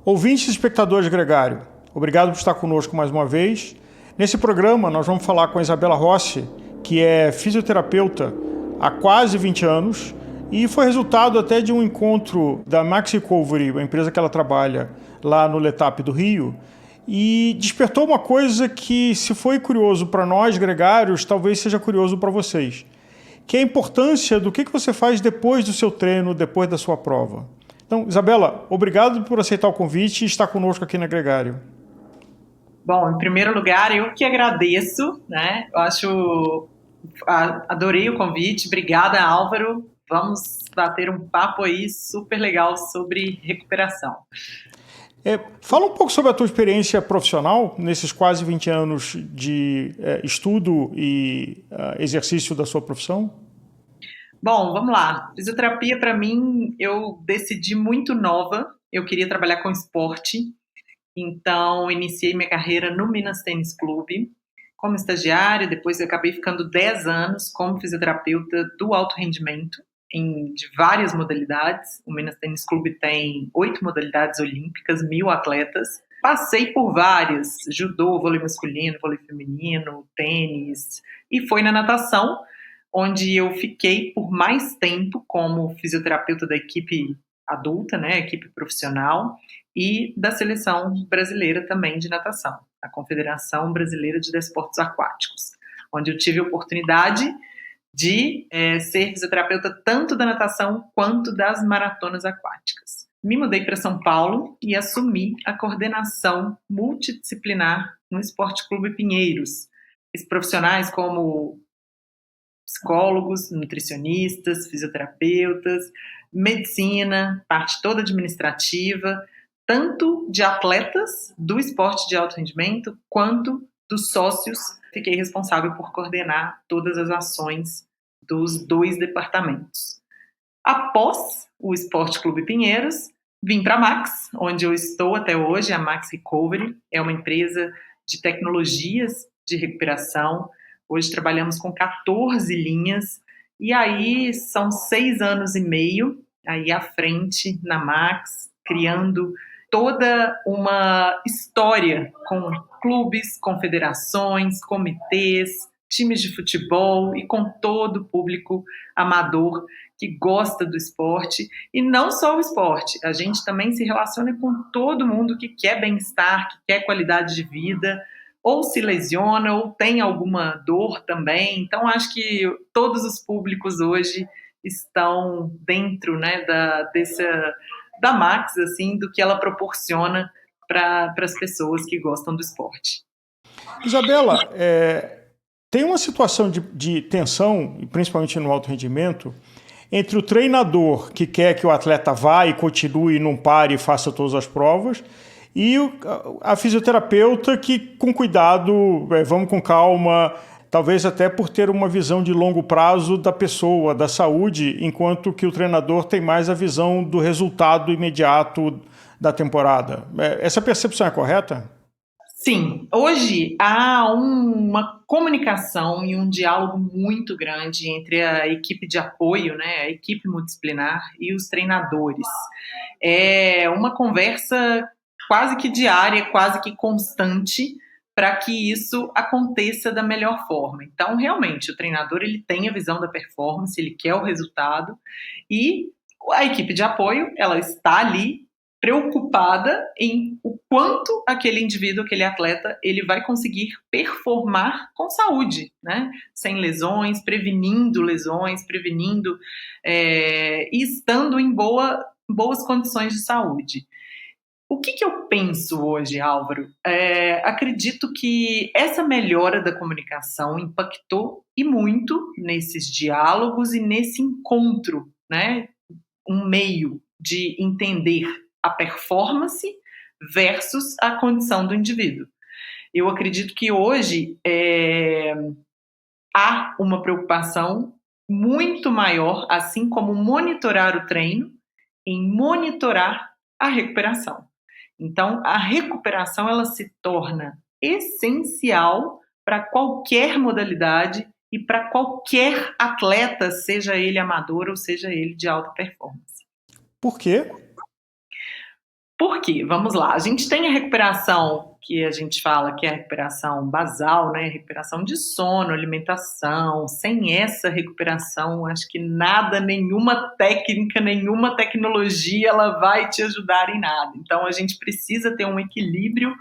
Ouvintes e espectadores Gregário, obrigado por estar conosco mais uma vez. Nesse programa nós vamos falar com a Isabela Rossi, que é fisioterapeuta há quase 20 anos e foi resultado até de um encontro da Max Recovery, a empresa que ela trabalha lá no Letap do Rio, e despertou uma coisa que, se foi curioso para nós gregários, talvez seja curioso para vocês, que é a importância do que você faz depois do seu treino, depois da sua prova. Então, Isabela, obrigado por aceitar o convite e estar conosco aqui na Gregário. Bom, em primeiro lugar, eu que agradeço, né? Adorei o convite. Obrigada, Álvaro. Vamos bater um papo aí super legal sobre recuperação. Fala um pouco sobre a tua experiência profissional nesses quase 20 anos de estudo e exercício da sua profissão. Bom, vamos lá. Fisioterapia, para mim, eu decidi muito nova. Eu queria trabalhar com esporte. Então, iniciei minha carreira no Minas Tênis Clube como estagiária, depois eu acabei ficando 10 anos como fisioterapeuta do alto rendimento, de várias modalidades. O Minas Tênis Clube tem 8 modalidades olímpicas, 1.000 atletas. Passei por várias, judô, vôlei masculino, vôlei feminino, tênis, e foi na natação, onde eu fiquei por mais tempo como fisioterapeuta da equipe adulta, né, equipe profissional, e da seleção brasileira também de natação, a Confederação Brasileira de Desportos Aquáticos, onde eu tive a oportunidade de ser fisioterapeuta tanto da natação quanto das maratonas aquáticas. Me mudei para São Paulo e assumi a coordenação multidisciplinar no Esporte Clube Pinheiros. Profissionais como psicólogos, nutricionistas, fisioterapeutas, medicina, parte toda administrativa, tanto de atletas do esporte de alto rendimento, quanto dos sócios. Fiquei responsável por coordenar todas as ações dos 2 departamentos. Após o Esporte Clube Pinheiros, vim para a Max, onde eu estou até hoje. A Max Recovery é uma empresa de tecnologias de recuperação. Hoje trabalhamos com 14 linhas, e aí são 6 anos e meio aí à frente na Max, criando toda uma história com clubes, confederações, comitês, times de futebol e com todo o público amador que gosta do esporte. E não só o esporte, a gente também se relaciona com todo mundo que quer bem-estar, que quer qualidade de vida, ou se lesiona, ou tem alguma dor também. Então, acho que todos os públicos hoje estão dentro, né, da Max, assim, do que ela proporciona para as pessoas que gostam do esporte. Isabela, tem uma situação de tensão, principalmente no alto rendimento, entre o treinador que quer que o atleta vá e continue, não pare e faça todas as provas, e a fisioterapeuta que, com cuidado, vamos com calma, talvez até por ter uma visão de longo prazo da pessoa, da saúde, enquanto que o treinador tem mais a visão do resultado imediato da temporada. Essa percepção é correta? Sim, hoje há uma comunicação e um diálogo muito grande entre a equipe de apoio, né, a equipe multidisciplinar e os treinadores. É uma conversa quase que diária, quase que constante, para que isso aconteça da melhor forma. Então, realmente, o treinador ele tem a visão da performance, ele quer o resultado, e a equipe de apoio ela está ali preocupada em o quanto aquele indivíduo, aquele atleta, ele vai conseguir performar com saúde, né? Sem lesões, prevenindo e estando em boas condições de saúde. O que eu penso hoje, Álvaro? Acredito que essa melhora da comunicação impactou e muito nesses diálogos e nesse encontro, né? Um meio de entender a performance versus a condição do indivíduo. Eu acredito que hoje há uma preocupação muito maior, assim como monitorar o treino, em monitorar a recuperação. Então, a recuperação ela se torna essencial para qualquer modalidade e para qualquer atleta, seja ele amador ou seja ele de alta performance. Por quê? quê? Vamos lá. A gente tem a recuperação que a gente fala que é a recuperação basal, né? Recuperação de sono, alimentação. Sem essa recuperação, acho que nada, nenhuma técnica, nenhuma tecnologia, ela vai te ajudar em nada. Então, a gente precisa ter um equilíbrio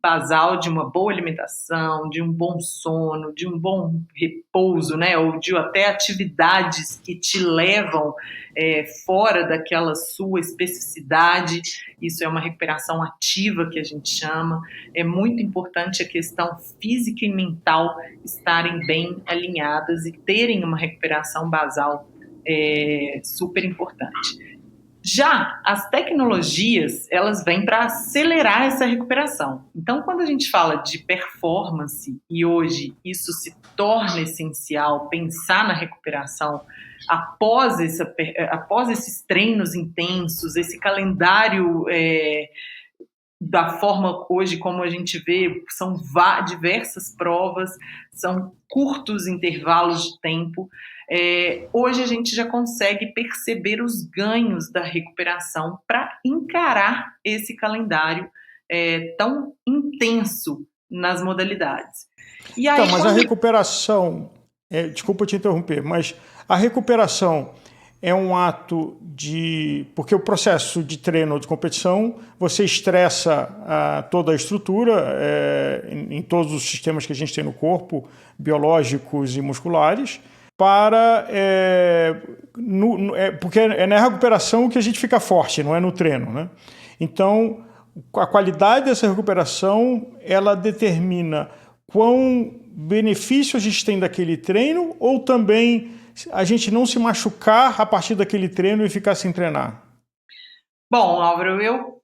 basal de uma boa alimentação, de um bom sono, de um bom repouso, né? Ou de até atividades que te levam fora daquela sua especificidade. Isso é uma recuperação ativa que a gente chama. É muito importante a questão física e mental estarem bem alinhadas e terem uma recuperação basal super importante. Já as tecnologias, elas vêm para acelerar essa recuperação. Então, quando a gente fala de performance, e hoje isso se torna essencial, pensar na recuperação após esses treinos intensos, esse calendário da forma hoje como a gente vê, são diversas provas, são curtos intervalos de tempo. Hoje a gente já consegue perceber os ganhos da recuperação para encarar esse calendário tão intenso nas modalidades. E aí, então, mas a recuperação, desculpa te interromper, mas a recuperação é um ato de... Porque o processo de treino ou de competição, você estressa toda a estrutura em todos os sistemas que a gente tem no corpo, biológicos e musculares, porque é na recuperação que a gente fica forte, não é no treino, né? Então, a qualidade dessa recuperação, ela determina quão benefício a gente tem daquele treino ou também a gente não se machucar a partir daquele treino e ficar sem treinar? Bom, Álvaro, eu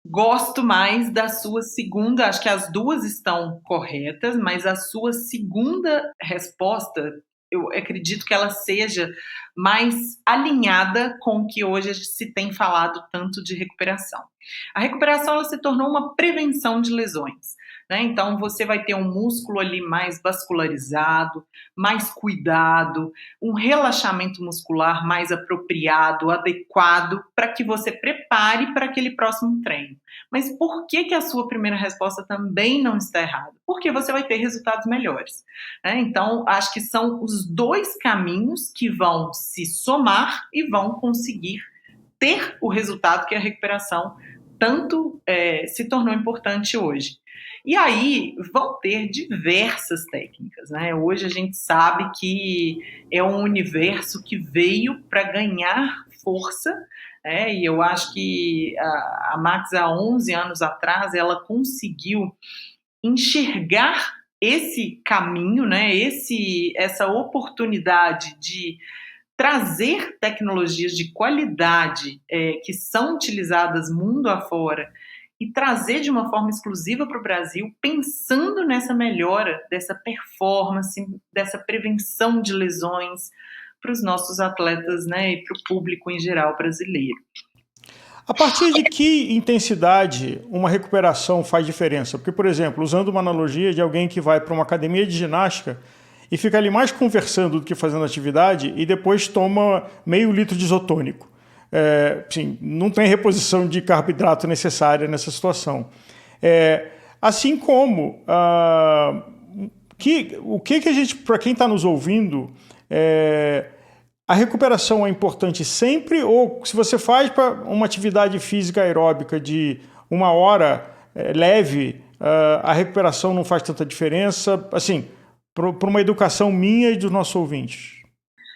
gosto mais da sua segunda, acho que as duas estão corretas, mas a sua segunda resposta, eu acredito que ela seja mais alinhada com o que hoje se tem falado tanto de recuperação. A recuperação ela se tornou uma prevenção de lesões. Então, você vai ter um músculo ali mais vascularizado, mais cuidado, um relaxamento muscular mais apropriado, adequado, para que você prepare para aquele próximo treino. Mas por que a sua primeira resposta também não está errada? Porque você vai ter resultados melhores. Então, acho que são os dois caminhos que vão se somar e vão conseguir ter o resultado que a recuperação tanto se tornou importante hoje. E aí vão ter diversas técnicas, né? Hoje a gente sabe que é um universo que veio para ganhar força, e eu acho que a Max, há 11 anos atrás, ela conseguiu enxergar esse caminho, né? Essa oportunidade de trazer tecnologias de qualidade que são utilizadas mundo afora e trazer de uma forma exclusiva para o Brasil, pensando nessa melhora, dessa performance, dessa prevenção de lesões para os nossos atletas, né, e para o público em geral brasileiro. A partir de que intensidade uma recuperação faz diferença? Porque, por exemplo, usando uma analogia de alguém que vai para uma academia de ginástica e fica ali mais conversando do que fazendo atividade e depois toma meio litro de isotônico. Sim, não tem reposição de carboidrato necessária nessa situação. Assim como o que a gente, para quem está nos ouvindo, a recuperação é importante sempre, ou se você faz para uma atividade física aeróbica de 1 hora leve, a recuperação não faz tanta diferença, assim, para uma educação minha e dos nossos ouvintes?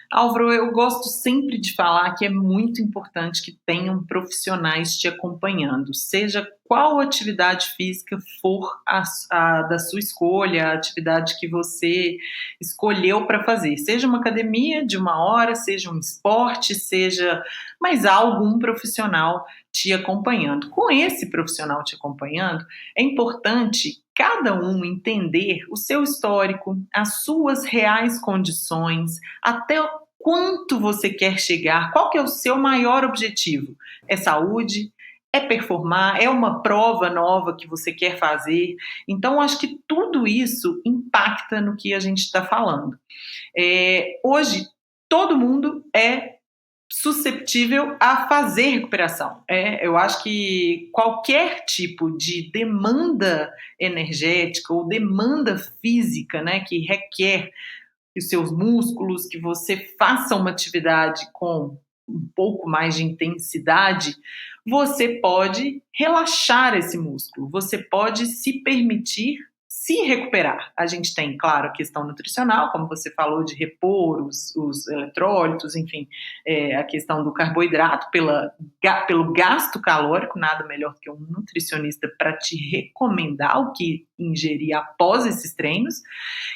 Álvaro, eu gosto sempre de falar que é muito importante que tenham profissionais te acompanhando, seja qual atividade física for a da sua escolha, a atividade que você escolheu para fazer, seja uma academia de 1 hora, seja um esporte, seja mais algum profissional te acompanhando. Com esse profissional te acompanhando, é importante cada um entender o seu histórico, as suas reais condições, até quanto você quer chegar, qual que é o seu maior objetivo? É saúde? É performar? É uma prova nova que você quer fazer? Então, acho que tudo isso impacta no que a gente está falando. Hoje, todo mundo é susceptível a fazer recuperação. Eu acho que qualquer tipo de demanda energética ou demanda física, né, que requer os seus músculos, que você faça uma atividade com um pouco mais de intensidade, você pode relaxar esse músculo, você pode se permitir se recuperar. A gente tem, claro, a questão nutricional, como você falou, de repor os eletrólitos, enfim, a questão do carboidrato pelo gasto calórico, nada melhor do que um nutricionista para te recomendar o que ingerir após esses treinos.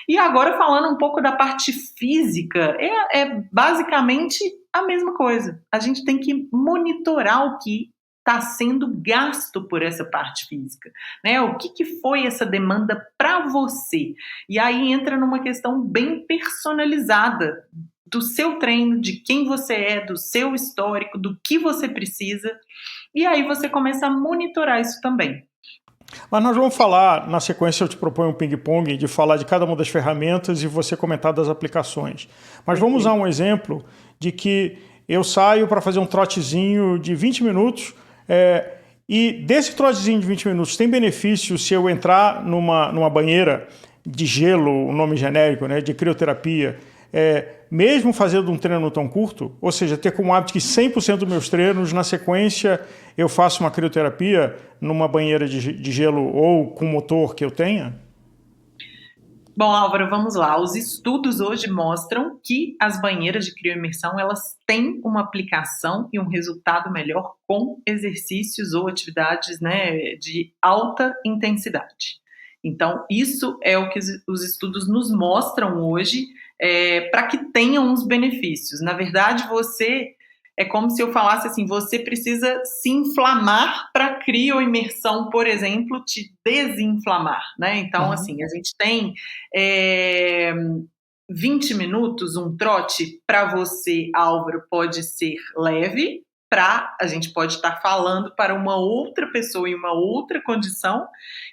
E agora falando um pouco da parte física, é basicamente a mesma coisa. A gente tem que monitorar o que está sendo gasto por essa parte física, né? O que foi essa demanda para você? E aí entra numa questão bem personalizada do seu treino, de quem você é, do seu histórico, do que você precisa, e aí você começa a monitorar isso também. Mas nós vamos falar, na sequência eu te proponho um ping-pong, de falar de cada uma das ferramentas e você comentar das aplicações. Mas vamos usar um exemplo de que eu saio para fazer um trotezinho de 20 minutos, e desse trotezinho de 20 minutos tem benefício se eu entrar numa banheira de gelo, o nome genérico, né, de crioterapia, mesmo fazendo um treino tão curto, ou seja, ter como hábito que 100% dos meus treinos, na sequência, eu faço uma crioterapia numa banheira de gelo ou com motor que eu tenha? Bom, Álvaro, vamos lá. Os estudos hoje mostram que as banheiras de crioimersão, elas têm uma aplicação e um resultado melhor com exercícios ou atividades, né, de alta intensidade. Então, isso é o que os estudos nos mostram hoje, para que tenham os benefícios. Na verdade, é como se eu falasse assim, você precisa se inflamar para a crioimersão, por exemplo, te desinflamar, né? Então, assim, a gente tem 20 minutos, um trote, para você, Álvaro, pode ser leve, a gente pode estar falando para uma outra pessoa em uma outra condição,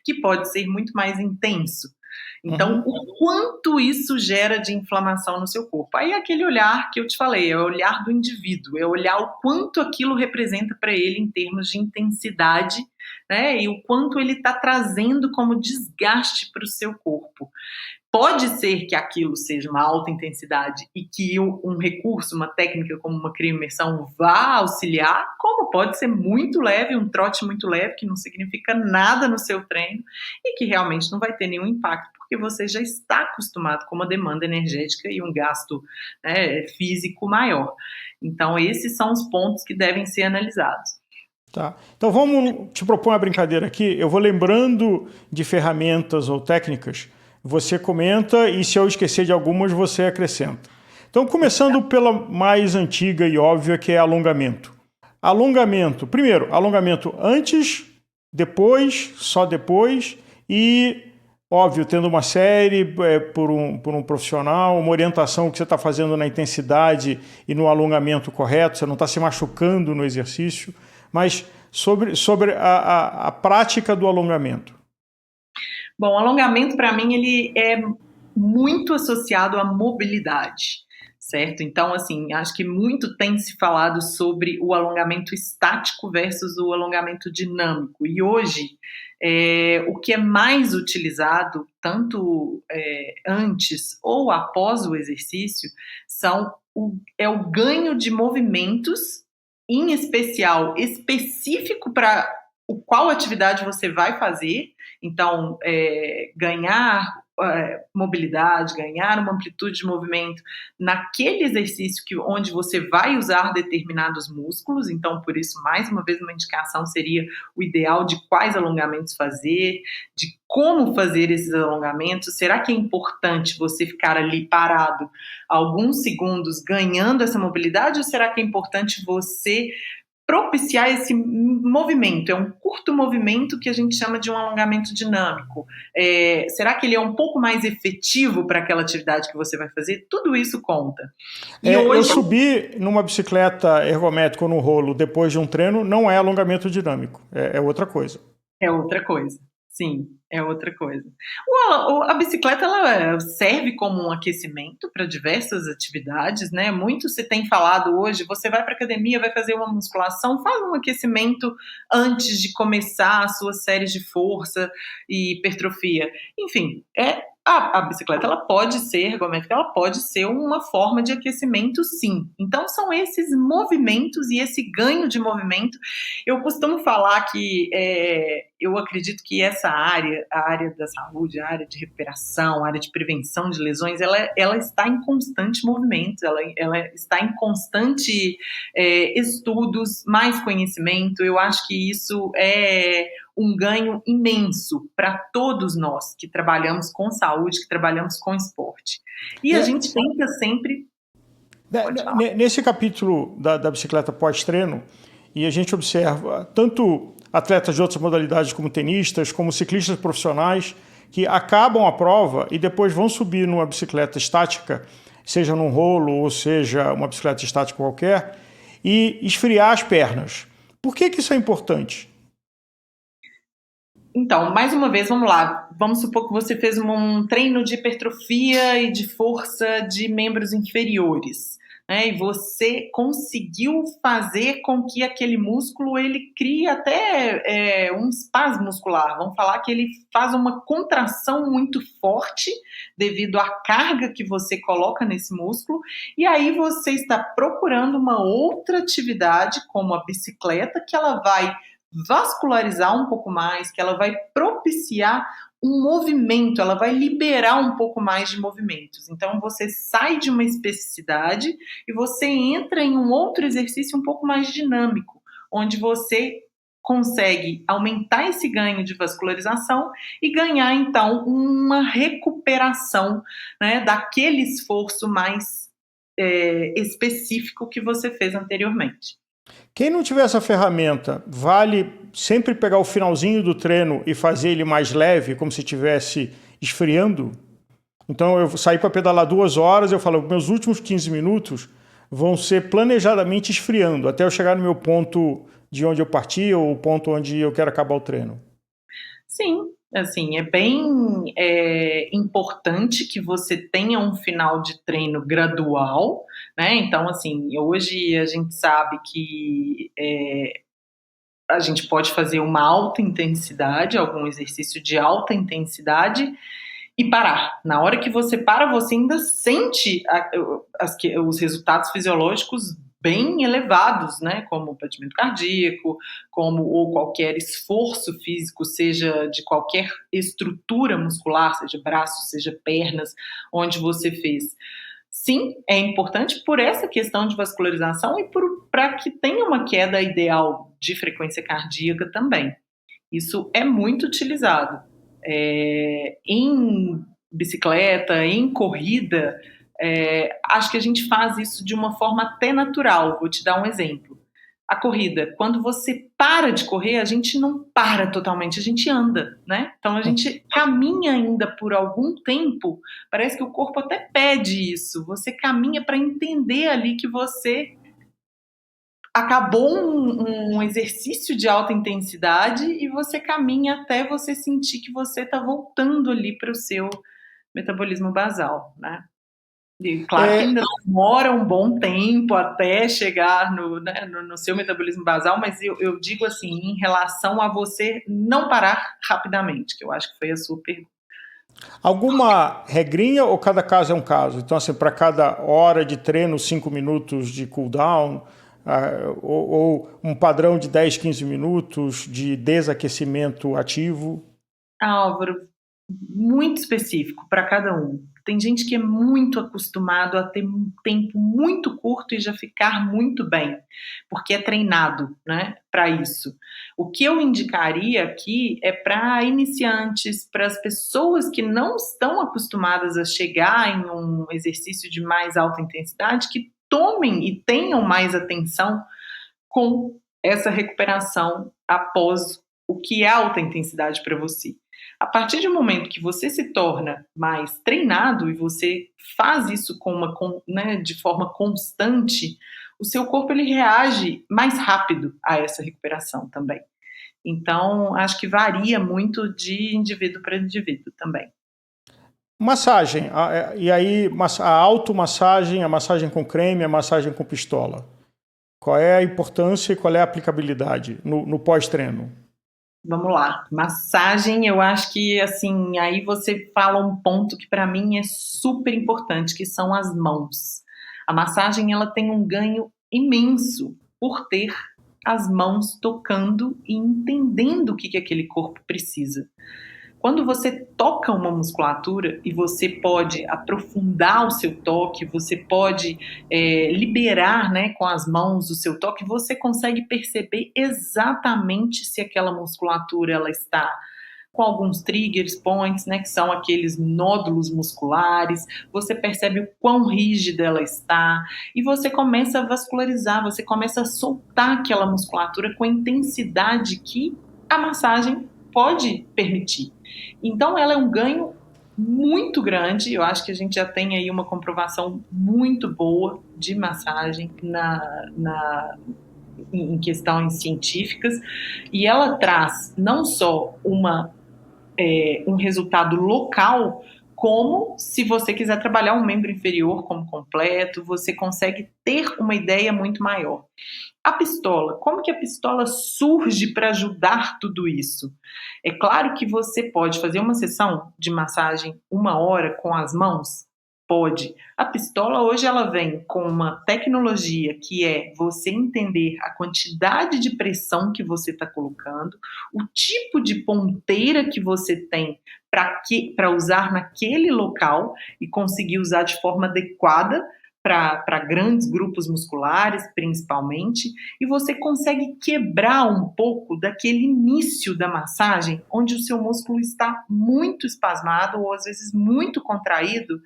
que pode ser muito mais intenso. Então, o quanto isso gera de inflamação no seu corpo? Aí é aquele olhar que eu te falei, é o olhar do indivíduo, é olhar o quanto aquilo representa para ele em termos de intensidade, né? E o quanto ele está trazendo como desgaste para o seu corpo. Pode ser que aquilo seja uma alta intensidade e que um recurso, uma técnica como uma crioimersão vá auxiliar, como pode ser muito leve, um trote muito leve, que não significa nada no seu treino e que realmente não vai ter nenhum impacto, porque você já está acostumado com uma demanda energética e um gasto, né, físico maior. Então, esses são os pontos que devem ser analisados. Tá. Então vamos te propor uma brincadeira aqui. Eu vou lembrando de ferramentas ou técnicas, você comenta e se eu esquecer de algumas, você acrescenta. Então, começando pela mais antiga e óbvia, que é alongamento. Alongamento, primeiro, alongamento antes, depois, só depois e, óbvio, tendo uma série por um profissional, uma orientação que você está fazendo na intensidade e no alongamento correto, você não está se machucando no exercício, mas sobre a prática do alongamento. Bom, o alongamento, para mim, ele é muito associado à mobilidade, certo? Então, assim, acho que muito tem se falado sobre o alongamento estático versus o alongamento dinâmico. E hoje, o que é mais utilizado, tanto antes ou após o exercício, é o ganho de movimentos, em especial, específico para qual atividade você vai fazer. Então, ganhar mobilidade, ganhar uma amplitude de movimento naquele exercício onde você vai usar determinados músculos. Então, por isso, mais uma vez, uma indicação seria o ideal de quais alongamentos fazer, de como fazer esses alongamentos. Será que é importante você ficar ali parado alguns segundos ganhando essa mobilidade, ou será que é importante você propiciar esse movimento? É um curto movimento que a gente chama de um alongamento dinâmico. Será que ele é um pouco mais efetivo para aquela atividade que você vai fazer? Tudo isso conta. Eu subi numa bicicleta ergométrica ou no rolo depois de um treino, não é alongamento dinâmico, é outra coisa. É outra coisa. Sim, é outra coisa. A bicicleta ela serve como um aquecimento para diversas atividades, né? Muito se tem falado hoje, você vai para academia, vai fazer uma musculação, faz um aquecimento antes de começar as suas séries de força e hipertrofia. Enfim, a bicicleta ela pode ser ergométrica, ela pode ser uma forma de aquecimento, sim. Então são esses movimentos e esse ganho de movimento. Eu costumo falar que eu acredito que essa área, a área da saúde, a área de recuperação, a área de prevenção de lesões, ela está em constante movimento, ela está em constante estudos, mais conhecimento. Eu acho que isso é um ganho imenso para todos nós que trabalhamos com saúde, que trabalhamos com esporte. E a gente tenta sempre... Pode falar. Nesse capítulo da bicicleta pós-treino, e a gente observa tanto atletas de outras modalidades como tenistas, como ciclistas profissionais, que acabam a prova e depois vão subir numa bicicleta estática, seja num rolo ou seja uma bicicleta estática qualquer, e esfriar as pernas. Por que isso é importante? Então, mais uma vez, vamos lá. Vamos supor que você fez um treino de hipertrofia e de força de membros inferiores, né? E você conseguiu fazer com que aquele músculo ele crie até um espasmo muscular. Vamos falar que ele faz uma contração muito forte devido à carga que você coloca nesse músculo. E aí você está procurando uma outra atividade, como a bicicleta, que ela vai vascularizar um pouco mais, que ela vai propiciar um movimento, ela vai liberar um pouco mais de movimentos. Então você sai de uma especificidade e você entra em um outro exercício um pouco mais dinâmico, onde você consegue aumentar esse ganho de vascularização e ganhar então uma recuperação, né, daquele esforço mais específico que você fez anteriormente. Quem não tiver essa ferramenta, vale sempre pegar o finalzinho do treino e fazer ele mais leve, como se estivesse esfriando? Então eu saí para pedalar 2 horas, eu falo, meus últimos 15 minutos vão ser planejadamente esfriando, até eu chegar no meu ponto de onde eu parti ou o ponto onde eu quero acabar o treino. Sim, assim, é bem importante que você tenha um final de treino gradual, né? Então, assim, hoje a gente sabe que a gente pode fazer uma alta intensidade, algum exercício de alta intensidade e parar. Na hora que você para, você ainda sente os resultados fisiológicos bem elevados, né? Como o batimento cardíaco, ou qualquer esforço físico, seja de qualquer estrutura muscular, seja braços, seja pernas, onde você fez. Sim, é importante por essa questão de vascularização e para que tenha uma queda ideal de frequência cardíaca também. Isso é muito utilizado. Em bicicleta, em corrida, acho que a gente faz isso de uma forma até natural. Vou te dar um exemplo. A corrida, quando você para de correr, a gente não para totalmente, a gente anda, né? Então a gente caminha ainda por algum tempo, parece que o corpo até pede isso. Você caminha para entender ali que você acabou um exercício de alta intensidade e você caminha até você sentir que você está voltando ali para o seu metabolismo basal, né? E claro que ainda demora um bom tempo até chegar no seu metabolismo basal, mas eu digo assim, em relação a você não parar rapidamente, que eu acho que foi a sua pergunta. Alguma regrinha ou cada caso é um caso? Então, assim, para cada hora de treino, 5 minutos de cooldown, ou um padrão de 10, 15 minutos de desaquecimento ativo? Álvaro, muito específico para cada um. Tem gente que é muito acostumado a ter um tempo muito curto e já ficar muito bem, porque é treinado, né, para isso. O que eu indicaria aqui é para iniciantes, para as pessoas que não estão acostumadas a chegar em um exercício de mais alta intensidade, que tomem e tenham mais atenção com essa recuperação após o que é alta intensidade para você. A partir do momento que você se torna mais treinado e você faz isso de forma constante, o seu corpo ele reage mais rápido a essa recuperação também. Então, acho que varia muito de indivíduo para indivíduo também. Massagem, e aí a automassagem, a massagem com creme, a massagem com pistola. Qual é a importância e qual é a aplicabilidade no pós-treino? Vamos lá. Massagem, eu acho que, assim, aí você fala um ponto que para mim é super importante, que são as mãos. A massagem, ela tem um ganho imenso por ter as mãos tocando e entendendo o que aquele corpo precisa. Quando você toca uma musculatura e você pode aprofundar o seu toque, você pode liberar, né, com as mãos o seu toque, você consegue perceber exatamente se aquela musculatura ela está com alguns triggers points, né, que são aqueles nódulos musculares, você percebe o quão rígida ela está e você começa a vascularizar, você começa a soltar aquela musculatura com a intensidade que a massagem pode permitir. Então, ela é um ganho muito grande. Eu acho que a gente já tem aí uma comprovação muito boa de massagem em questões científicas, e ela traz não só um resultado local, como se você quiser trabalhar um membro inferior como completo, você consegue ter uma ideia muito maior. A pistola, como que a pistola surge para ajudar tudo isso? É claro que você pode fazer uma sessão de massagem 1 hora com as mãos? Pode. A pistola hoje ela vem com uma tecnologia que é você entender a quantidade de pressão que você está colocando, o tipo de ponteira que você tem para usar naquele local e conseguir usar de forma adequada para grandes grupos musculares, principalmente, e você consegue quebrar um pouco daquele início da massagem, onde o seu músculo está muito espasmado ou às vezes muito contraído.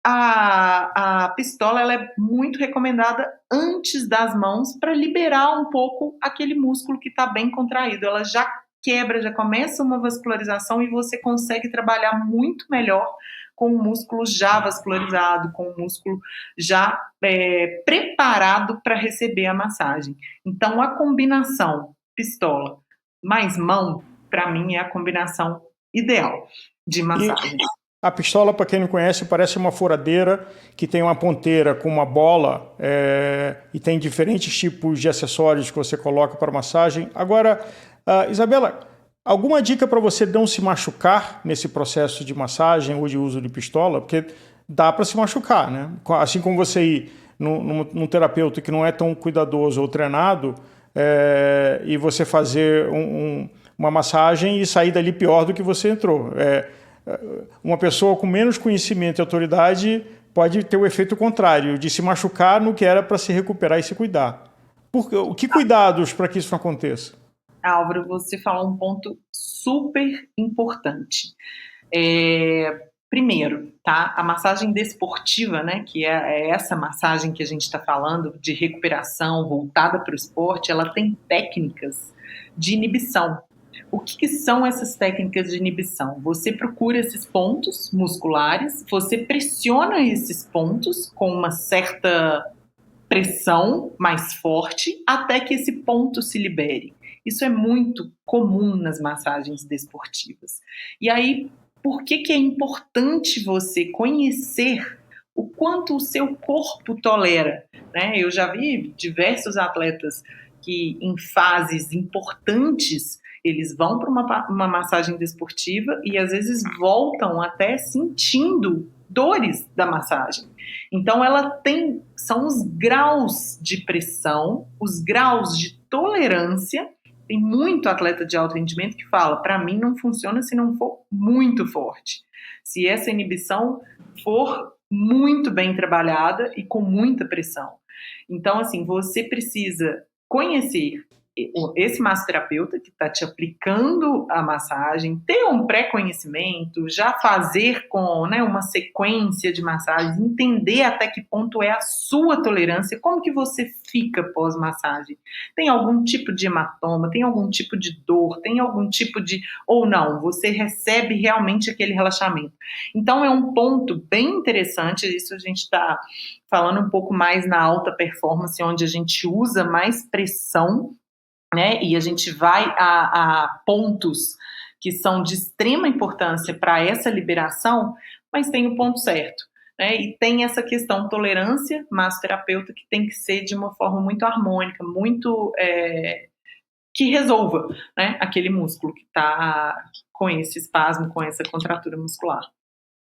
A pistola ela é muito recomendada antes das mãos para liberar um pouco aquele músculo que está bem contraído. Ela já quebra, já começa uma vascularização e você consegue trabalhar muito melhor com o músculo já vascularizado, com o músculo já preparado para receber a massagem. Então, a combinação pistola mais mão, para mim, é a combinação ideal de E massagem. a pistola, para quem não conhece, parece uma furadeira que tem uma ponteira com uma bola e tem diferentes tipos de acessórios que você coloca para massagem. Agora, Isabela, alguma dica para você não se machucar nesse processo de massagem ou de uso de pistola? Porque dá para se machucar, né? Assim como você ir num terapeuta que não é tão cuidadoso ou treinado e você fazer uma massagem e sair dali pior do que você entrou. Uma pessoa com menos conhecimento e autoridade pode ter o efeito contrário, de se machucar no que era para se recuperar e se cuidar. Que cuidados para que isso não aconteça? Álvaro, você falou um ponto super importante. Primeiro, tá? A massagem desportiva, né, que é essa massagem que a gente está falando de recuperação voltada para o esporte, ela tem técnicas de inibição. O que são essas técnicas de inibição? Você procura esses pontos musculares, você pressiona esses pontos com uma certa pressão mais forte até que esse ponto se libere. Isso é muito comum nas massagens desportivas. E aí, por que é importante você conhecer o quanto o seu corpo tolera, né? Eu já vi diversos atletas que em fases importantes eles vão para uma massagem desportiva e às vezes voltam até sentindo dores da massagem. Então são os graus de pressão, os graus de tolerância. Tem muito atleta de alto rendimento que fala, para mim não funciona se não for muito forte. Se essa inibição for muito bem trabalhada e com muita pressão. Então, assim, você precisa conhecer esse massoterapeuta que está te aplicando a massagem, ter um pré-conhecimento, já fazer com, né, uma sequência de massagens, entender até que ponto é a sua tolerância, como que você fica pós-massagem. Tem algum tipo de hematoma, tem algum tipo de dor, tem algum tipo de... ou não, você recebe realmente aquele relaxamento. Então é um ponto bem interessante, isso a gente está falando um pouco mais na alta performance, onde a gente usa mais pressão né? E a gente vai a pontos que são de extrema importância para essa liberação, mas tem o ponto certo. Né? E tem essa questão tolerância massoterapeuta que tem que ser de uma forma muito harmônica, muito que resolva, né, aquele músculo que está com esse espasmo, com essa contratura muscular.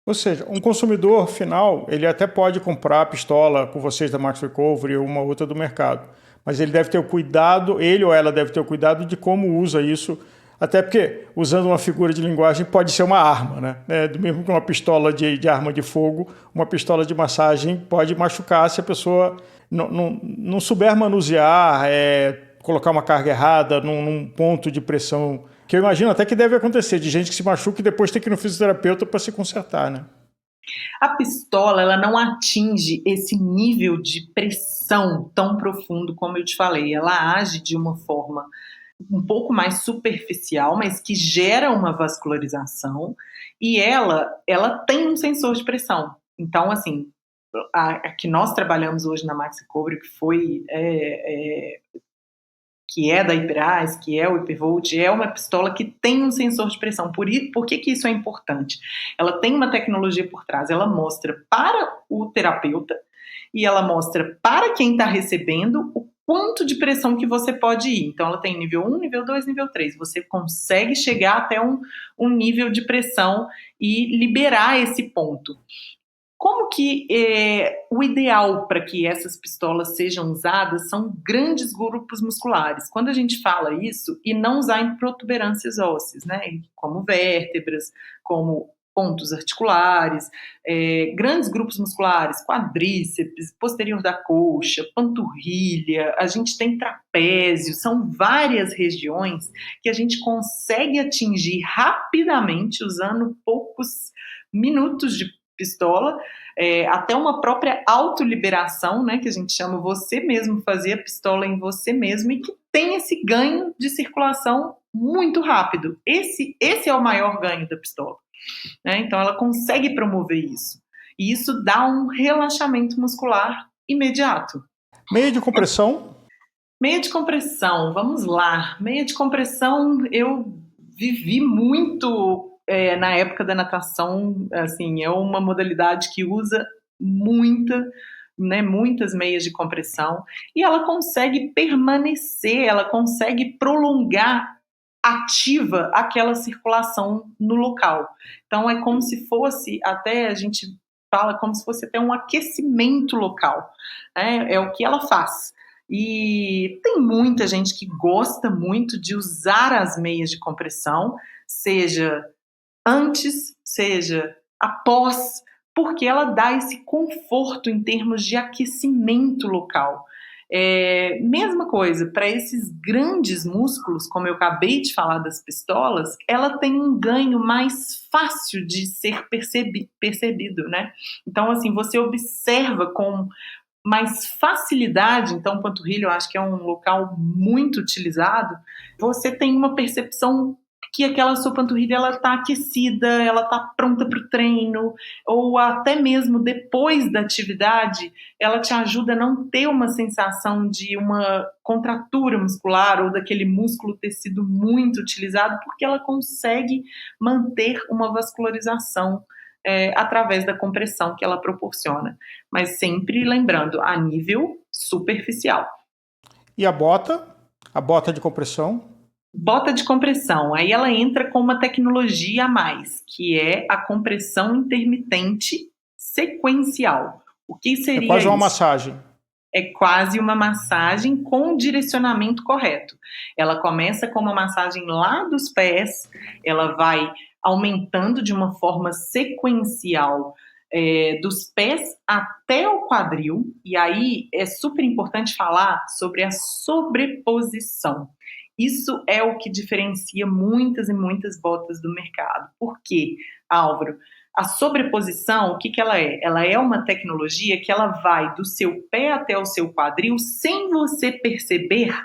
Ou seja, um consumidor final, ele até pode comprar a pistola com vocês da Max Recovery ou uma outra do mercado, mas ele deve ter o cuidado, ele ou ela deve ter o cuidado de como usa isso, até porque, usando uma figura de linguagem, pode ser uma arma, né? Do mesmo que uma pistola de arma de fogo, uma pistola de massagem pode machucar se a pessoa não souber manusear, colocar uma carga errada num ponto de pressão, que eu imagino até que deve acontecer, de gente que se machuca e depois tem que ir no fisioterapeuta para se consertar, né? A pistola, ela não atinge esse nível de pressão tão profundo como eu te falei. Ela age de uma forma um pouco mais superficial, mas que gera uma vascularização, e ela tem um sensor de pressão. Então, assim, a que nós trabalhamos hoje na Max Recovery, que foi que é da Iperaz, que é o Hipervolt, é uma pistola que tem um sensor de pressão. Por que isso é importante? Ela tem uma tecnologia por trás, ela mostra para o terapeuta e ela mostra para quem está recebendo o quanto de pressão que você pode ir. Então, ela tem nível 1, nível 2, nível 3. Você consegue chegar até um nível de pressão e liberar esse ponto. Como que o ideal para que essas pistolas sejam usadas são grandes grupos musculares. Quando a gente fala isso, e não usar em protuberâncias ósseas, né, como vértebras, como pontos articulares, grandes grupos musculares, quadríceps, posterior da coxa, panturrilha, a gente tem trapézio, são várias regiões que a gente consegue atingir rapidamente usando poucos minutos de pistola, até uma própria autoliberação, né, que a gente chama você mesmo fazer a pistola em você mesmo e que tem esse ganho de circulação muito rápido. Esse é o maior ganho da pistola. Né? Então ela consegue promover isso. E isso dá um relaxamento muscular imediato. Meia de compressão? Meia de compressão, vamos lá. Meia de compressão eu vivi muito na época da natação, assim, é uma modalidade que usa muitas meias de compressão, e ela consegue permanecer, ela consegue prolongar ativa aquela circulação no local. Então é como se fosse, até a gente fala como se fosse até um aquecimento local, né? É o que ela faz. E tem muita gente que gosta muito de usar as meias de compressão, seja antes, seja após, porque ela dá esse conforto em termos de aquecimento local. Mesma coisa, para esses grandes músculos, como eu acabei de falar das pistolas, ela tem um ganho mais fácil de ser percebido, né? Então, assim, você observa com mais facilidade. Então, panturrilha eu acho que é um local muito utilizado. Você tem uma percepção que aquela sua panturrilha ela está aquecida, ela está pronta para o treino, ou até mesmo depois da atividade, ela te ajuda a não ter uma sensação de uma contratura muscular ou daquele músculo ter sido muito utilizado, porque ela consegue manter uma vascularização através da compressão que ela proporciona. Mas sempre lembrando, a nível superficial. E a bota? A bota de compressão? Bota de compressão, aí ela entra com uma tecnologia a mais, que é a compressão intermitente sequencial. O que seria isso? É quase uma massagem. É quase uma massagem com o direcionamento correto. Ela começa com uma massagem lá dos pés, ela vai aumentando de uma forma sequencial dos pés até o quadril, e aí é super importante falar sobre a sobreposição. Isso é o que diferencia muitas e muitas botas do mercado. Por quê, Álvaro? A sobreposição, o que ela é? Ela é uma tecnologia que ela vai do seu pé até o seu quadril sem você perceber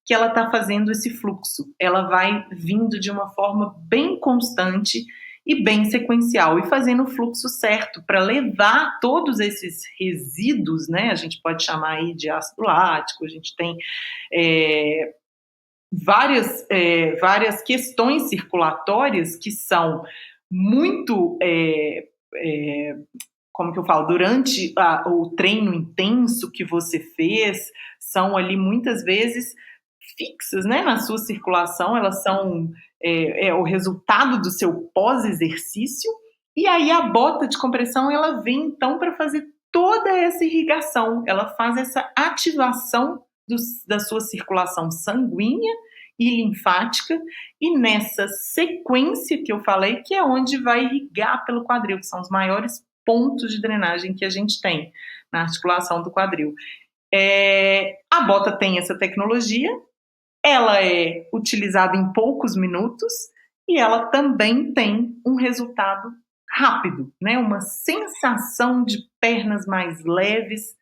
que ela está fazendo esse fluxo. Ela vai vindo de uma forma bem constante e bem sequencial, e fazendo o fluxo certo para levar todos esses resíduos, né? A gente pode chamar aí de ácido lático, a gente tem várias questões circulatórias que são muito, como que eu falo, durante o treino intenso que você fez, são ali muitas vezes fixas, né, na sua circulação, elas são o resultado do seu pós-exercício, e aí a bota de compressão, ela vem então para fazer toda essa irrigação, ela faz essa ativação da sua circulação sanguínea e linfática, e nessa sequência que eu falei, que é onde vai irrigar pelo quadril, que são os maiores pontos de drenagem que a gente tem na articulação do quadril. A bota tem essa tecnologia, ela é utilizada em poucos minutos e ela também tem um resultado rápido, né? Uma sensação de pernas mais leves,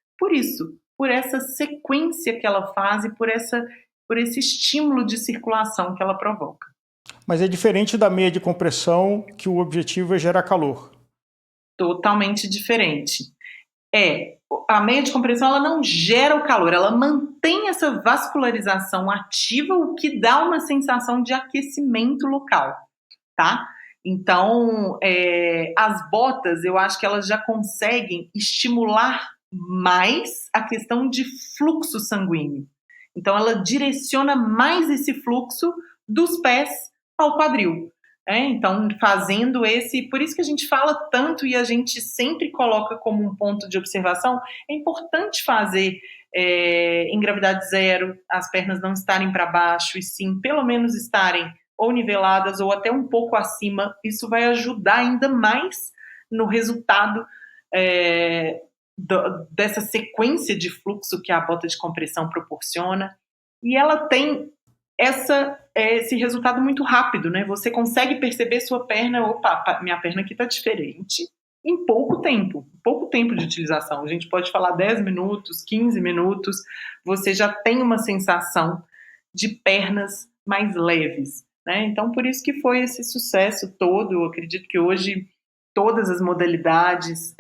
por essa sequência que ela faz e por esse estímulo de circulação que ela provoca. Mas é diferente da meia de compressão, que o objetivo é gerar calor. Totalmente diferente. A meia de compressão, ela não gera o calor, ela mantém essa vascularização ativa, o que dá uma sensação de aquecimento local, tá? Então, as botas, eu acho que elas já conseguem estimular mais a questão de fluxo sanguíneo. Então, ela direciona mais esse fluxo dos pés ao quadril. Então, fazendo por isso que a gente fala tanto e a gente sempre coloca como um ponto de observação, é importante fazer em gravidade zero, as pernas não estarem para baixo, e sim, pelo menos estarem ou niveladas ou até um pouco acima. Isso vai ajudar ainda mais no resultado dessa sequência de fluxo que a bota de compressão proporciona, e ela tem esse resultado muito rápido, né? Você consegue perceber sua perna, minha perna aqui está diferente, em pouco tempo de utilização. A gente pode falar 10 minutos, 15 minutos, você já tem uma sensação de pernas mais leves, né? Então, por isso que foi esse sucesso todo. Eu acredito que hoje todas as modalidades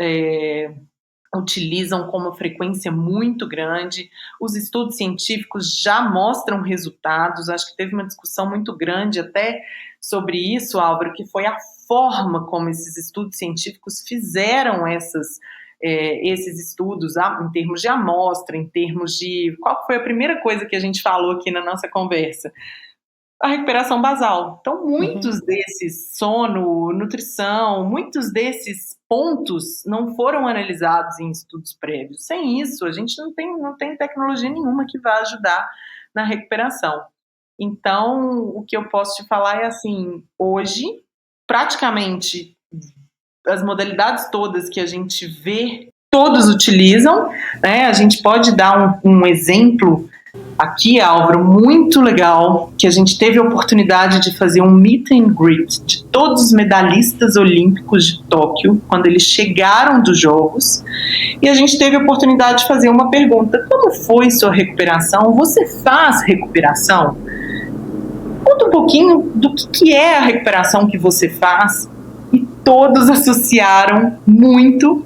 utilizam com uma frequência muito grande. Os estudos científicos já mostram resultados. Acho que teve uma discussão muito grande até sobre isso, Álvaro, que foi a forma como esses estudos científicos fizeram esses estudos, em termos de amostra, em termos de... Qual foi a primeira coisa que a gente falou aqui na nossa conversa? A recuperação basal. Então, muitos desses, sono, nutrição, muitos desses pontos não foram analisados em estudos prévios. Sem isso, a gente não tem tecnologia nenhuma que vá ajudar na recuperação. Então, o que eu posso te falar é assim, hoje, praticamente, as modalidades todas que a gente vê, todos utilizam, né? A gente pode dar um exemplo aqui, Álvaro, muito legal, que a gente teve a oportunidade de fazer um meet and greet de todos os medalhistas olímpicos de Tóquio, quando eles chegaram dos Jogos, e a gente teve a oportunidade de fazer uma pergunta: como foi sua recuperação? Você faz recuperação? Conta um pouquinho do que é a recuperação que você faz, e todos associaram muito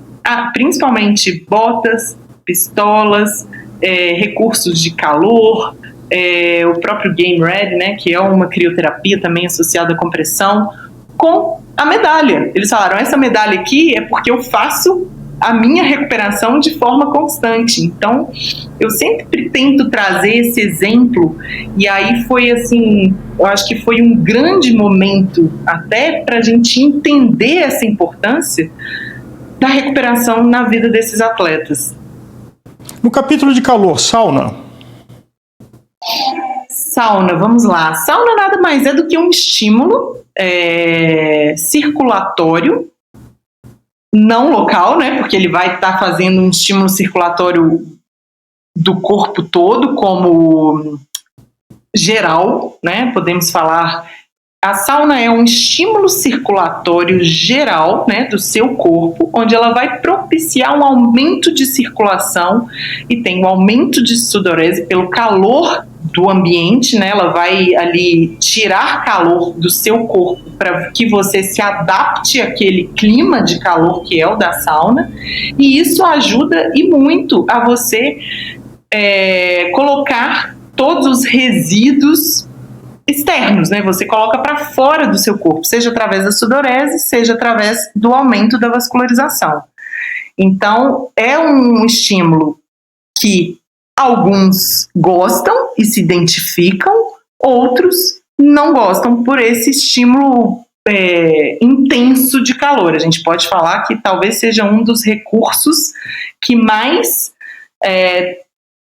principalmente botas, pistolas, recursos de calor, o próprio Game Ready, né, que é uma crioterapia também associada à compressão, com a medalha. Eles falaram, essa medalha aqui é porque eu faço a minha recuperação de forma constante. Então, eu sempre tento trazer esse exemplo, e aí foi assim, eu acho que foi um grande momento até para a gente entender essa importância da recuperação na vida desses atletas. No capítulo de calor, sauna. Sauna, vamos lá. Sauna nada mais é do que um estímulo circulatório, não local, né? Porque ele vai estar fazendo um estímulo circulatório do corpo todo, como geral, né? Podemos falar. A sauna é um estímulo circulatório geral, né, do seu corpo, onde ela vai propiciar um aumento de circulação e tem um aumento de sudorese pelo calor do ambiente, né? Ela vai ali tirar calor do seu corpo para que você se adapte àquele clima de calor que é o da sauna, e isso ajuda e muito a você colocar todos os resíduos externos, né? Você coloca para fora do seu corpo, seja através da sudorese, seja através do aumento da vascularização. Então, é um estímulo que alguns gostam e se identificam, outros não gostam por esse estímulo intenso de calor. A gente pode falar que talvez seja um dos recursos que mais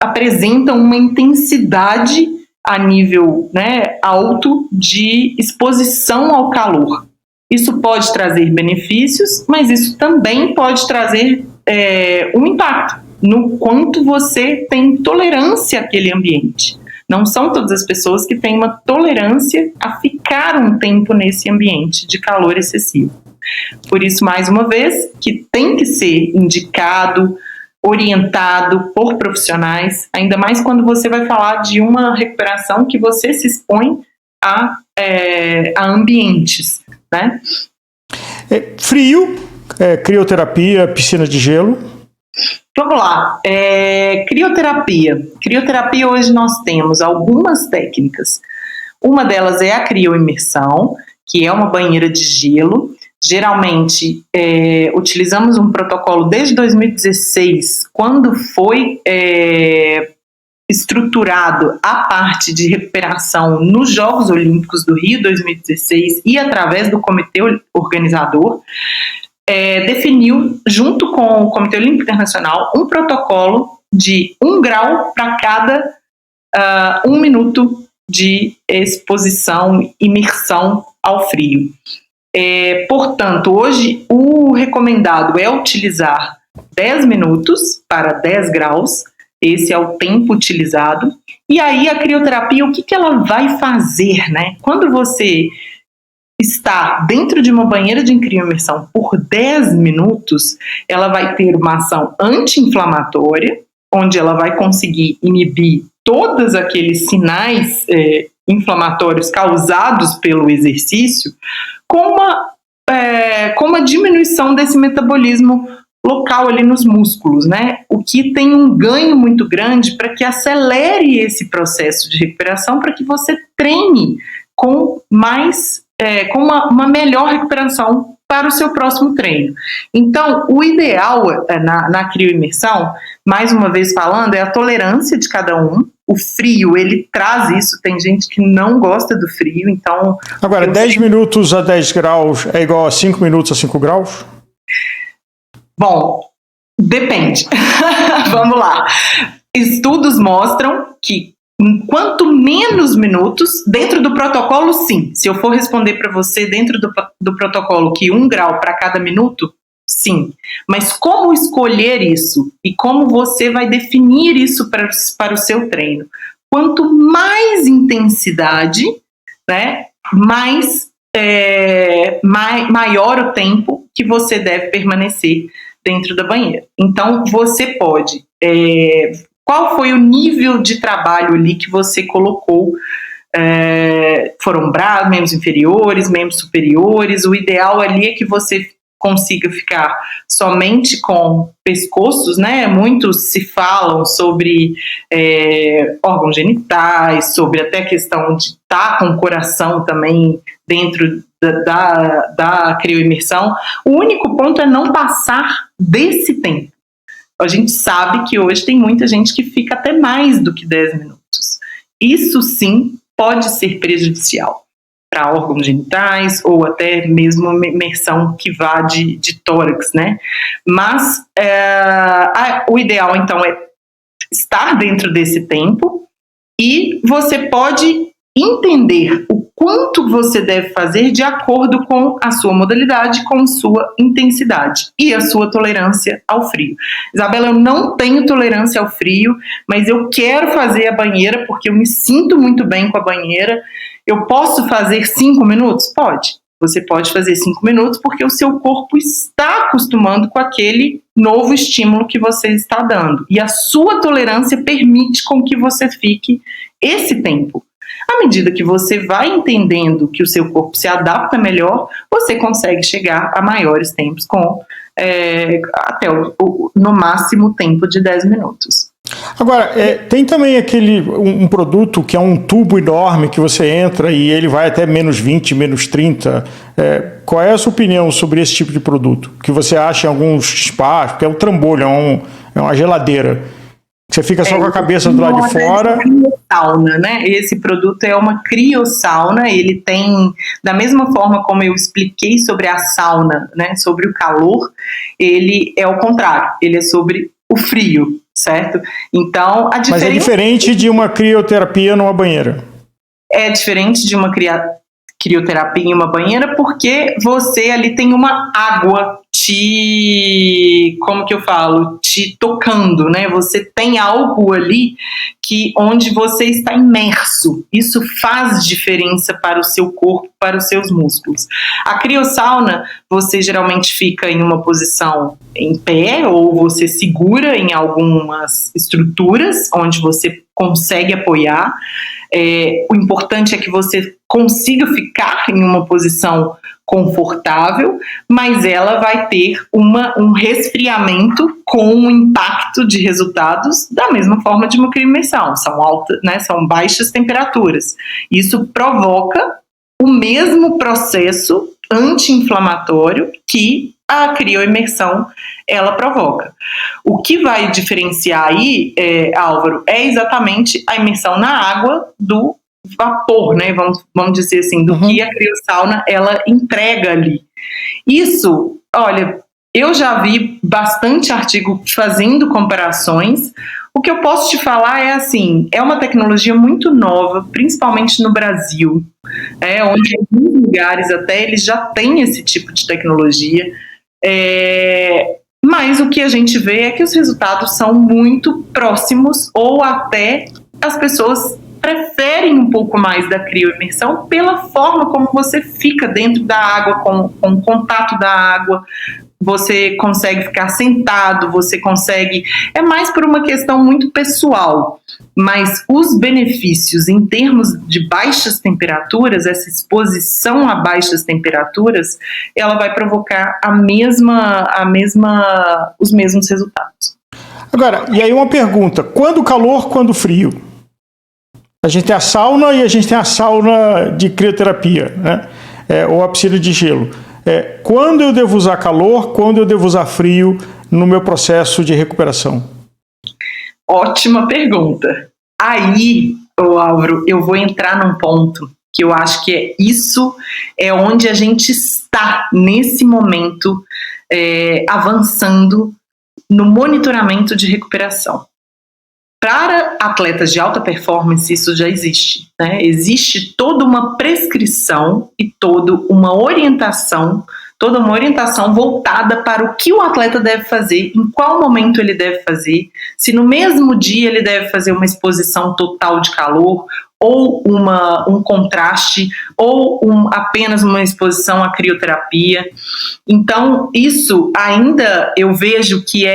apresentam uma intensidade a nível, né, alto de exposição ao calor. Isso pode trazer benefícios, mas isso também pode trazer um impacto no quanto você tem tolerância àquele ambiente. Não são todas as pessoas que têm uma tolerância a ficar um tempo nesse ambiente de calor excessivo. Por isso, mais uma vez, que tem que ser indicado, orientado por profissionais, ainda mais quando você vai falar de uma recuperação que você se expõe a ambientes, né? Frio, crioterapia, piscina de gelo. Vamos lá, crioterapia. Crioterapia, hoje nós temos algumas técnicas. Uma delas é a crioimersão, que é uma banheira de gelo. Geralmente, utilizamos um protocolo desde 2016, quando foi estruturado a parte de recuperação nos Jogos Olímpicos do Rio 2016 e através do comitê organizador, definiu, junto com o Comitê Olímpico Internacional, um protocolo de 1 grau para cada 1 minuto de exposição, imersão ao frio. Portanto, hoje o recomendado é utilizar 10 minutos para 10 graus, esse é o tempo utilizado. E aí a crioterapia, o que ela vai fazer, né? Quando você está dentro de uma banheira de crioimersão por 10 minutos, ela vai ter uma ação anti-inflamatória, onde ela vai conseguir inibir todos aqueles sinais inflamatórios causados pelo exercício, com uma diminuição desse metabolismo local ali nos músculos, né? O que tem um ganho muito grande para que acelere esse processo de recuperação, para que você treine com com uma melhor recuperação para o seu próximo treino. Então, o ideal na crioimersão, mais uma vez falando, é a tolerância de cada um. O frio, ele traz isso, tem gente que não gosta do frio, então... Agora, 10 minutos a 10 graus é igual a 5 minutos a 5 graus? Bom, depende. Vamos lá. Estudos mostram que quanto menos minutos, dentro do protocolo, sim. Se eu for responder para você dentro do protocolo que 1 grau para cada minuto, sim. Mas como escolher isso? E como você vai definir isso para o seu treino? Quanto mais intensidade, né, maior o tempo que você deve permanecer dentro da banheira. Então, você pode... qual foi o nível de trabalho ali que você colocou? Foram membros inferiores, membros superiores? O ideal ali é que você consiga ficar somente com pescoços, né? Muitos se falam sobre órgãos genitais, sobre até a questão de estar com o coração também dentro da crioimersão. O único ponto é não passar desse tempo. A gente sabe que hoje tem muita gente que fica até mais do que 10 minutos. Isso sim pode ser prejudicial para órgãos genitais ou até mesmo uma imersão que vá de tórax, né? Mas o ideal então é estar dentro desse tempo e você pode entender o quanto você deve fazer de acordo com a sua modalidade, com sua intensidade e a sua tolerância ao frio. Isabela, eu não tenho tolerância ao frio, mas eu quero fazer a banheira porque eu me sinto muito bem com a banheira. Eu posso fazer 5 minutos? Pode. Você pode fazer 5 minutos porque o seu corpo está acostumando com aquele novo estímulo que você está dando. E a sua tolerância permite com que você fique esse tempo. À medida que você vai entendendo que o seu corpo se adapta melhor, você consegue chegar a maiores tempos com até no máximo tempo de 10 minutos. Agora, tem também um produto que é um tubo enorme que você entra e ele vai até menos 20, menos 30. Qual é a sua opinião sobre esse tipo de produto? Que você acha em alguns espaços, que é um trambolho, é uma geladeira. Você fica só com a cabeça do lado de fora. Sauna, né? Esse produto é uma criossauna, ele tem, da mesma forma como eu expliquei sobre a sauna, né, sobre o calor, ele é o contrário, ele é sobre o frio, certo? Então, a diferença... Mas é diferente de uma crioterapia numa banheira. É diferente de uma crioterapia em uma banheira, porque você ali tem uma água como que eu falo, te tocando, né? Você tem algo ali onde você está imerso. Isso faz diferença para o seu corpo, para os seus músculos. A criossauna, você geralmente fica em uma posição em pé ou você segura em algumas estruturas onde você consegue apoiar. O importante é que você consiga ficar em uma posição confortável, mas ela vai ter um resfriamento com um impacto de resultados da mesma forma de uma crioimersão. São baixas temperaturas. Isso provoca o mesmo processo anti-inflamatório que a crioimersão ela provoca. O que vai diferenciar aí, Álvaro, é exatamente a imersão na água do vapor, né? Vamos dizer assim, do que a criossauna ela entrega ali. Isso, olha, eu já vi bastante artigo fazendo comparações. O que eu posso te falar é assim, é uma tecnologia muito nova, principalmente no Brasil, onde em alguns lugares até eles já têm esse tipo de tecnologia. Mas o que a gente vê é que os resultados são muito próximos ou até as pessoas preferem um pouco mais da crioimersão pela forma como você fica dentro da água, com o contato da água, você consegue ficar sentado, você consegue... É mais por uma questão muito pessoal, mas os benefícios em termos de baixas temperaturas, essa exposição a baixas temperaturas, ela vai provocar os mesmos resultados. Agora, e aí uma pergunta, quando calor, quando frio? A gente tem a sauna e a gente tem a sauna de crioterapia, né? Ou a piscina de gelo. Quando eu devo usar calor, quando eu devo usar frio no meu processo de recuperação? Ótima pergunta. Aí, Álvaro, eu vou entrar num ponto que eu acho que isso é onde a gente está nesse momento avançando no monitoramento de recuperação. Para atletas de alta performance, isso já existe, né? Existe toda uma prescrição e toda uma orientação voltada para o que o atleta deve fazer, em qual momento ele deve fazer, se no mesmo dia ele deve fazer uma exposição total de calor, ou um contraste, ou apenas uma exposição à crioterapia. Então, isso ainda eu vejo que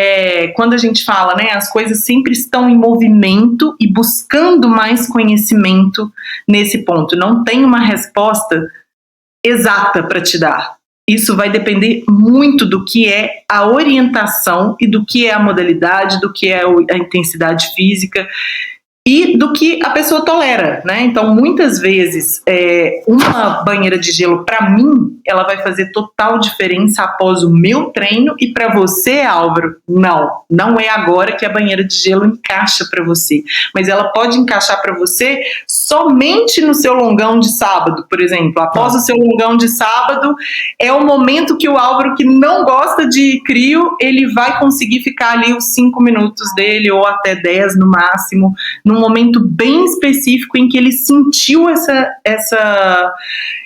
quando a gente fala, né, as coisas sempre estão em movimento e buscando mais conhecimento nesse ponto. Não tem uma resposta exata para te dar. Isso vai depender muito do que é a orientação e do que é a modalidade, do que é a intensidade física e do que a pessoa tolera, né? Então, muitas vezes, uma banheira de gelo, para mim, ela vai fazer total diferença após o meu treino, e para você, Álvaro, não é agora que a banheira de gelo encaixa para você, mas ela pode encaixar para você somente no seu longão de sábado, por exemplo. Após o seu longão de sábado, é o momento que o Álvaro, que não gosta de crio, ele vai conseguir ficar ali os 5 minutos dele, ou até 10 no máximo, num momento bem específico em que ele sentiu essa...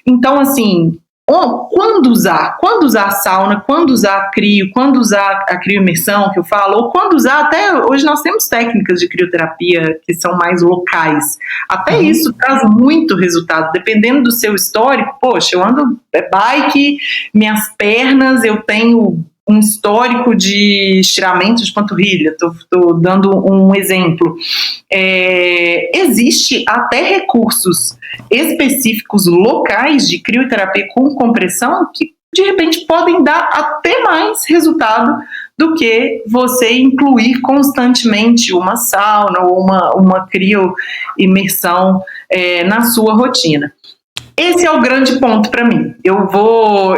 Então, assim, quando usar a sauna, quando usar a crio, quando usar a crioimersão, que eu falo, ou quando usar, até hoje nós temos técnicas de crioterapia que são mais locais. Até isso traz muito resultado, dependendo do seu histórico. Poxa, eu ando bike, minhas pernas, eu tenho um histórico de estiramento de panturrilha, estou dando um exemplo. Existe até recursos específicos locais de crioterapia com compressão que de repente podem dar até mais resultado do que você incluir constantemente uma sauna ou uma crioimersão na sua rotina. Esse é o grande ponto para mim. Eu vou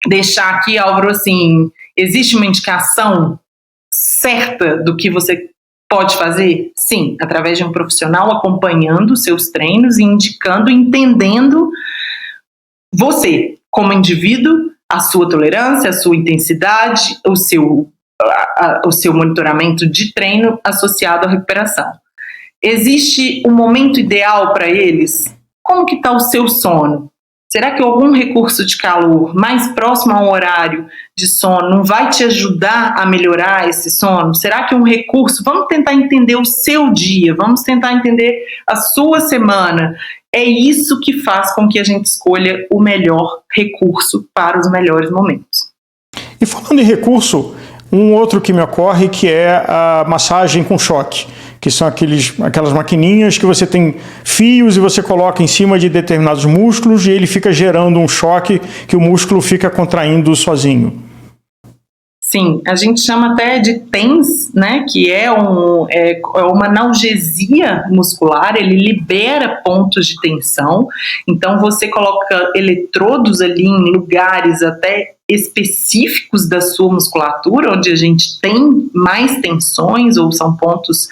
deixar aqui, Álvaro, assim, existe uma indicação certa do que você pode fazer? Sim, através de um profissional acompanhando seus treinos e indicando, entendendo você, como indivíduo, a sua tolerância, a sua intensidade, o seu monitoramento de treino associado à recuperação. Existe um momento ideal para eles? Como que está o seu sono? Será que algum recurso de calor mais próximo a um horário de sono não vai te ajudar a melhorar esse sono? Será que um recurso... Vamos tentar entender o seu dia, vamos tentar entender a sua semana. É isso que faz com que a gente escolha o melhor recurso para os melhores momentos. E falando em recurso, um outro que me ocorre que é a massagem com choque, que são aquelas maquininhas que você tem fios e você coloca em cima de determinados músculos e ele fica gerando um choque que o músculo fica contraindo sozinho. Sim, a gente chama até de TENS, né, que é uma analgesia muscular, ele libera pontos de tensão, então você coloca eletrodos ali em lugares até específicos da sua musculatura, onde a gente tem mais tensões ou são pontos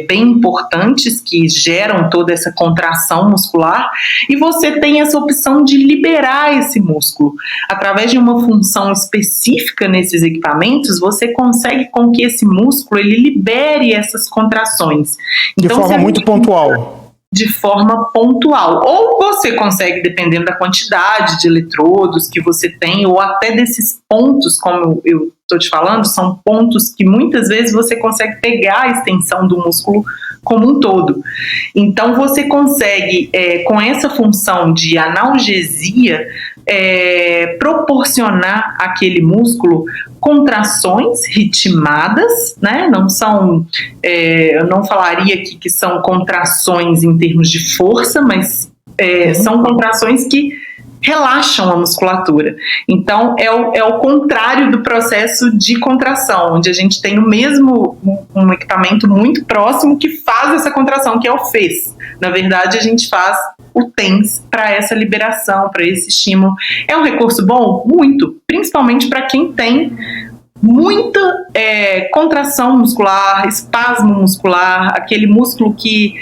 bem importantes que geram toda essa contração muscular, e você tem essa opção de liberar esse músculo. Através de uma função específica nesses equipamentos, você consegue com que esse músculo ele libere essas contrações. Então, de forma muito pontual. De forma pontual, ou você consegue, dependendo da quantidade de eletrodos que você tem, ou até desses pontos, como eu estou te falando, são pontos que muitas vezes você consegue pegar a extensão do músculo como um todo. Então você consegue, com essa função de analgesia, proporcionar àquele músculo contrações ritmadas, né? Não são, eu não falaria aqui que são contrações em termos de força, mas são contrações que relaxam a musculatura. Então, é o contrário do processo de contração, onde a gente tem um equipamento muito próximo que faz essa contração, que é o FES. Na verdade, a gente faz o TENS para essa liberação, para esse estímulo. É um recurso bom? Muito, principalmente para quem tem muita contração muscular, espasmo muscular, aquele músculo que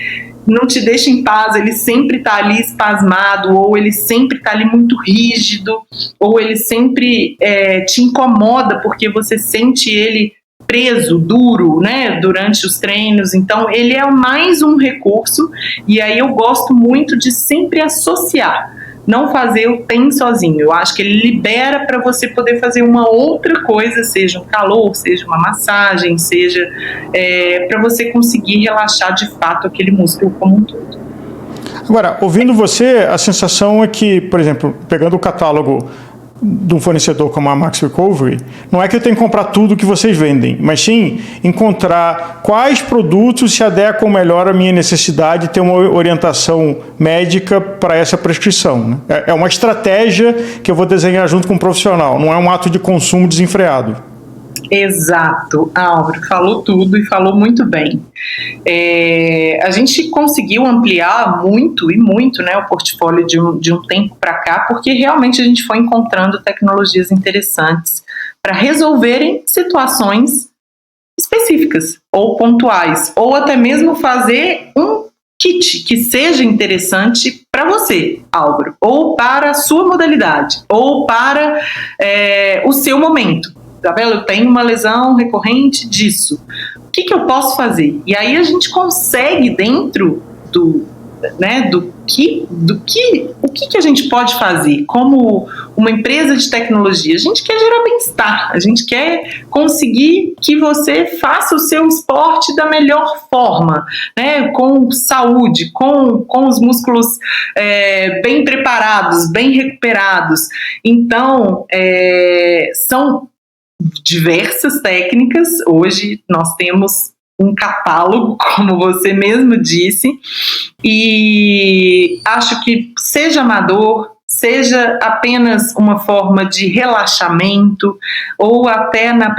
não te deixa em paz, ele sempre está ali espasmado, ou ele sempre está ali muito rígido, ou ele sempre te incomoda porque você sente ele preso, duro, né, durante os treinos. Então ele é mais um recurso, e aí eu gosto muito de sempre associar, não fazer o TENS sozinho. Eu acho que ele libera para você poder fazer uma outra coisa, seja um calor, seja uma massagem, seja para você conseguir relaxar de fato aquele músculo como um todo. Agora, ouvindo você, a sensação é que, por exemplo, pegando o catálogo de um fornecedor como a Max Recovery, não é que eu tenho que comprar tudo que vocês vendem, mas sim encontrar quais produtos se adequam melhor à minha necessidade de ter uma orientação médica para essa prescrição, né? É uma estratégia que eu vou desenhar junto com um profissional, não é um ato de consumo desenfreado. Exato, Álvaro, falou tudo e falou muito bem. A gente conseguiu ampliar muito, né, o portfólio de um tempo para cá, porque realmente a gente foi encontrando tecnologias interessantes para resolverem situações específicas ou pontuais, ou até mesmo fazer um kit que seja interessante para você, Álvaro, ou para a sua modalidade, ou para o seu momento. Isabela, eu tenho uma lesão recorrente disso. O que eu posso fazer? E aí a gente consegue, dentro o que a gente pode fazer como uma empresa de tecnologia? A gente quer gerar bem-estar, a gente quer conseguir que você faça o seu esporte da melhor forma, né? Com saúde, com os músculos bem preparados, bem recuperados. Então, são diversas técnicas. Hoje nós temos um catálogo, como você mesmo disse, e acho que seja amador, seja apenas uma forma de relaxamento ou até na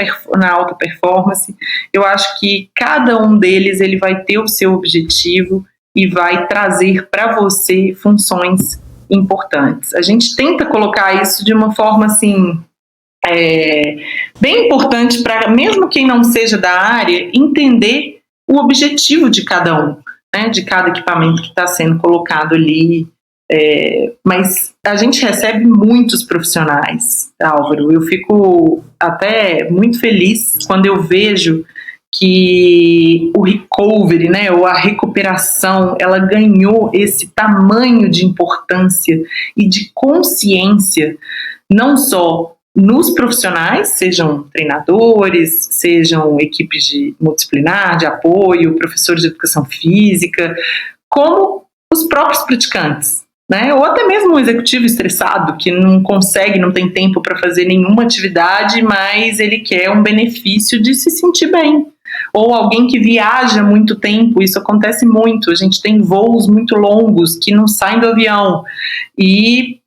alta performance. Eu acho que cada um deles ele vai ter o seu objetivo e vai trazer para você funções importantes. A gente tenta colocar isso de uma forma assim, bem importante para mesmo quem não seja da área entender o objetivo de cada um, né, de cada equipamento que está sendo colocado ali. Mas a gente recebe muitos profissionais, Álvaro. Eu fico até muito feliz quando eu vejo que o recovery, né, ou a recuperação, ela ganhou esse tamanho de importância e de consciência, não só nos profissionais, sejam treinadores, sejam equipes de multidisciplinar, de apoio, professores de educação física, como os próprios praticantes, né? Ou até mesmo um executivo estressado que não consegue, não tem tempo para fazer nenhuma atividade, mas ele quer um benefício de se sentir bem. Ou alguém que viaja muito tempo, isso acontece muito, a gente tem voos muito longos que não saem do avião e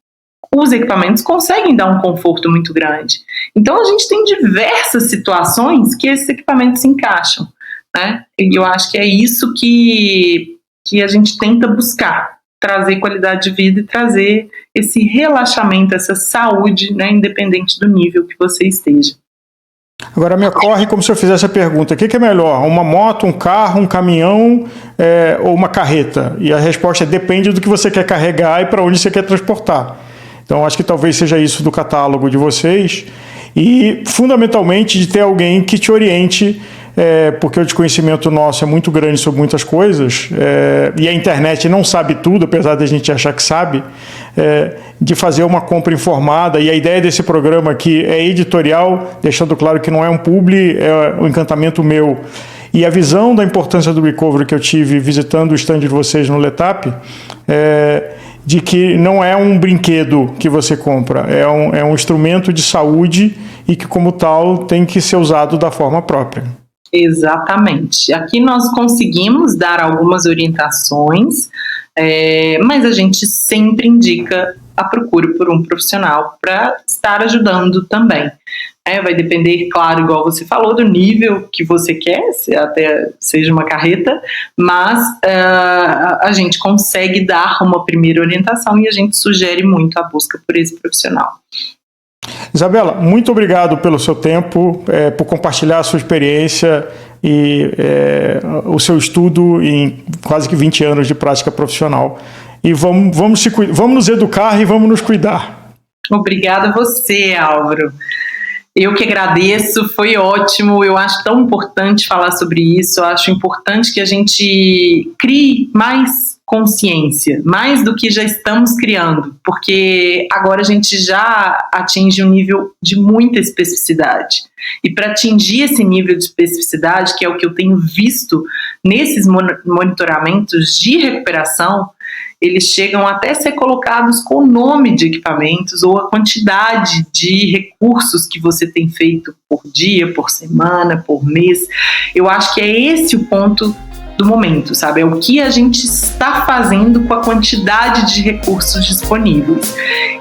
os equipamentos conseguem dar um conforto muito grande. Então a gente tem diversas situações que esses equipamentos se encaixam, né? E eu acho que é isso que a gente tenta buscar, trazer qualidade de vida e trazer esse relaxamento, essa saúde, né, independente do nível que você esteja. Agora me ocorre como se eu fizesse a pergunta: o que é melhor, uma moto, um carro, um caminhão ou uma carreta? E a resposta é: depende do que você quer carregar e para onde você quer transportar. Então acho que talvez seja isso do catálogo de vocês e fundamentalmente de ter alguém que te oriente, porque o desconhecimento nosso é muito grande sobre muitas coisas, e a internet não sabe tudo, apesar de a gente achar que sabe, de fazer uma compra informada. E a ideia desse programa aqui é editorial, deixando claro que não é um publi, é um encantamento meu. E a visão da importância do recovery que eu tive visitando o stand de vocês no Letap, de que não é um brinquedo que você compra, é um instrumento de saúde e que, como tal, tem que ser usado da forma própria. Exatamente. Aqui nós conseguimos dar algumas orientações, mas a gente sempre indica a procura por um profissional para estar ajudando também. Vai depender, claro, igual você falou, do nível que você quer, se até seja uma carreta, mas a gente consegue dar uma primeira orientação e a gente sugere muito a busca por esse profissional. Isabela, muito obrigado pelo seu tempo, por compartilhar a sua experiência e o seu estudo em quase que 20 anos de prática profissional. E vamos nos educar e vamos nos cuidar. Obrigada a você, Álvaro. Eu que agradeço, foi ótimo, eu acho tão importante falar sobre isso, eu acho importante que a gente crie mais consciência, mais do que já estamos criando, porque agora a gente já atinge um nível de muita especificidade. E para atingir esse nível de especificidade, que é o que eu tenho visto nesses monitoramentos de recuperação, eles chegam até a ser colocados com o nome de equipamentos ou a quantidade de recursos que você tem feito por dia, por semana, por mês. Eu acho que é esse o ponto do momento, sabe? É o que a gente está fazendo com a quantidade de recursos disponíveis.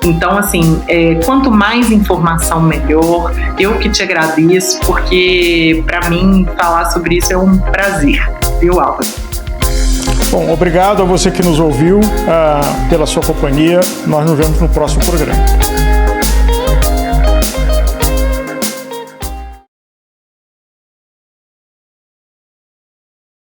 Então, assim, quanto mais informação, melhor. Eu que te agradeço, porque para mim falar sobre isso é um prazer, viu, Álvaro? Bom, obrigado a você que nos ouviu, pela sua companhia. Nós nos vemos no próximo programa.